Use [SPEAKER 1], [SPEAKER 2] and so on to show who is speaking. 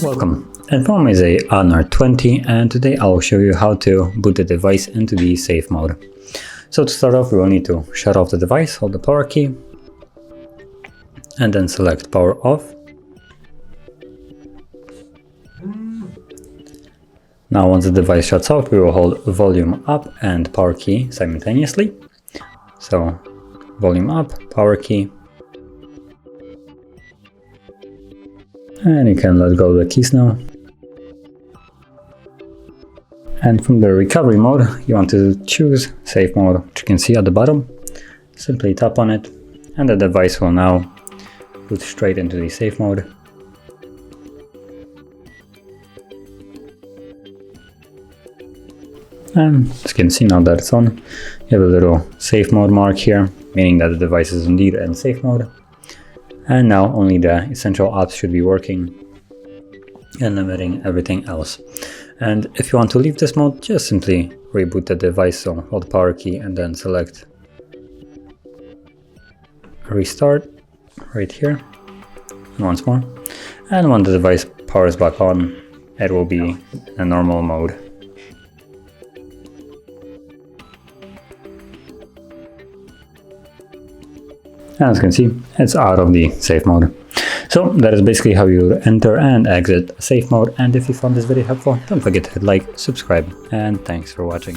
[SPEAKER 1] Welcome, at home is a Honor 20 and today I will show you how to boot the device into the safe mode. So to start off we will need to shut off the device, hold the power key and then select power off. Now once the device shuts off we will hold volume up and power key simultaneously. So volume up, power key. And you can let go of the keys now. And from the recovery mode, you want to choose safe mode, which you can see at the bottom. Simply tap on it, and the device will now boot straight into the safe mode. And as you can see now that it's on, you have a little safe mode mark here, meaning that the device is indeed in safe mode. And now only the essential apps should be working and limiting everything else. And if you want to leave this mode, just simply reboot the device, so hold the power key and then select restart right here, and once more. And when the device powers back on, it will be in a normal mode. And as you can see, it's out of the safe mode. So that is basically how you enter and exit safe mode. And if you found this video helpful, don't forget to hit like, subscribe, and thanks for watching.